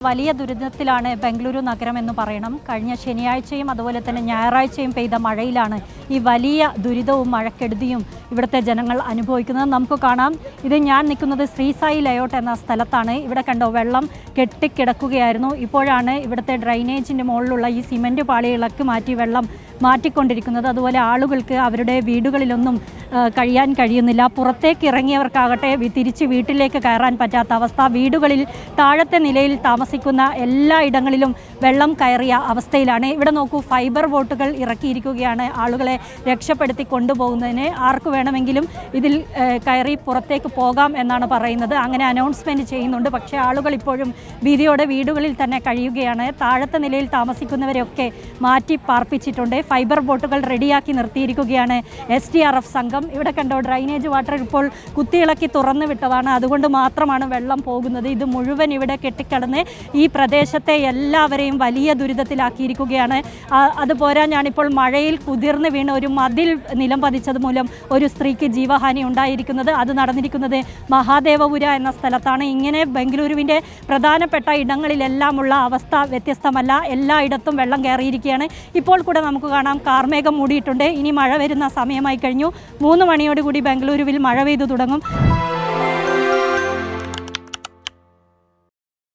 വലിയ ദുരിതത്തിലാണ് ബംഗളൂരു നഗരം എന്ന് പറയണം. കഴിഞ്ഞ ശനിയാഴ്ചയും അതുപോലെ തന്നെ ഞായറാഴ്ചയും പെയ്ത മഴയിലാണ് ഈ വലിയ ദുരിതവും മഴക്കെടുതിയും ഇവിടുത്തെ ജനങ്ങൾ അനുഭവിക്കുന്നത്. നമുക്ക് കാണാം, ഇത് ഞാൻ നിൽക്കുന്നത് ശ്രീ സായി ലേഔട്ട് എന്ന സ്ഥലത്താണ്. ഇവിടെ കണ്ടോ, വെള്ളം കെട്ടിക്കിടക്കുകയായിരുന്നു. ഇപ്പോഴാണ് ഇവിടുത്തെ ഡ്രൈനേജിൻ്റെ മുകളിലുള്ള ഈ സിമൻറ്റ് പാളി ഇളക്കി മാറ്റി വെള്ളം മാറ്റിക്കൊണ്ടിരിക്കുന്നത്. അതുപോലെ ആളുകൾക്ക് അവരുടെ വീടുകളിലൊന്നും കഴിയാൻ കഴിയുന്നില്ല. പുറത്തേക്ക് ഇറങ്ങിയവർക്കാകട്ടെ തിരിച്ച് വീട്ടിലേക്ക് കയറാൻ പറ്റാത്ത അവസ്ഥ. വീടുകളിൽ താഴത്തെ നിലയിൽ താമസിക്കുന്ന എല്ലായിടങ്ങളിലും വെള്ളം കയറിയ അവസ്ഥയിലാണ്. ഇവിടെ നോക്കൂ, ഫൈബർ ബോട്ടുകൾ ഇറക്കിയിരിക്കുകയാണ് ആളുകളെ രക്ഷപ്പെടുത്തി കൊണ്ടുപോകുന്നതിന്. ആർക്ക് വേണമെങ്കിലും ഇതിൽ കയറി പുറത്തേക്ക് പോകാം എന്നാണ് പറയുന്നത്. അങ്ങനെ അനൗൺസ്മെൻറ്റ് ചെയ്യുന്നുണ്ട്. പക്ഷേ ആളുകൾ ഇപ്പോഴും ഭീതിയോടെ വീടുകളിൽ തന്നെ കഴിയുകയാണ്. താഴത്തെ നിലയിൽ താമസിക്കുന്നവരെയൊക്കെ മാറ്റി പാർപ്പിച്ചിട്ടുണ്ട്. ഫൈബർ ബോട്ടുകൾ റെഡിയാക്കി നിർത്തിയിരിക്കുകയാണ് SDRF സംഘം. ഇവിടെ കണ്ടോ, ഡ്രൈനേജ് വാട്ടർ ഇപ്പോൾ കുത്തിയിളക്കി തുറന്നു വിട്ടതാണ്. അതുകൊണ്ട് മാത്രമാണ് വെള്ളം പോകുന്നത്. ഇത് മുഴുവൻ ഇവിടെ കെട്ടിക്കിടന്ന് ഈ പ്രദേശത്തെ എല്ലാവരെയും വലിയ ദുരിതത്തിലാക്കിയിരിക്കുകയാണ്. അതുപോരാ, ഞാനിപ്പോൾ മഴയിൽ കുതിർന്ന് വീണ് ഒരു മതിൽ നിലം പതിച്ചത് മൂലം ഒരു സ്ത്രീക്ക് ജീവഹാനി ഉണ്ടായിരിക്കുന്നത്. അത് നടന്നിരിക്കുന്നത് മഹാദേവപുര എന്ന സ്ഥലത്താണ്. ഇങ്ങനെ ബംഗളൂരുവിൻ്റെ പ്രധാനപ്പെട്ട ഇടങ്ങളിലെല്ലാമുള്ള അവസ്ഥ വ്യത്യസ്തമല്ല. എല്ലായിടത്തും വെള്ളം കയറിയിരിക്കുകയാണ്. ഇപ്പോൾ കൂടെ നമുക്ക് കാണാം, കാർമേഘം മൂടിയിട്ടുണ്ട്. ഇനി മഴ വരുന്ന സമയമായി കഴിഞ്ഞു. 3 മണിയോടുകൂടി ബംഗളൂരുവിൽ മഴ പെയ്തു തുടങ്ങും.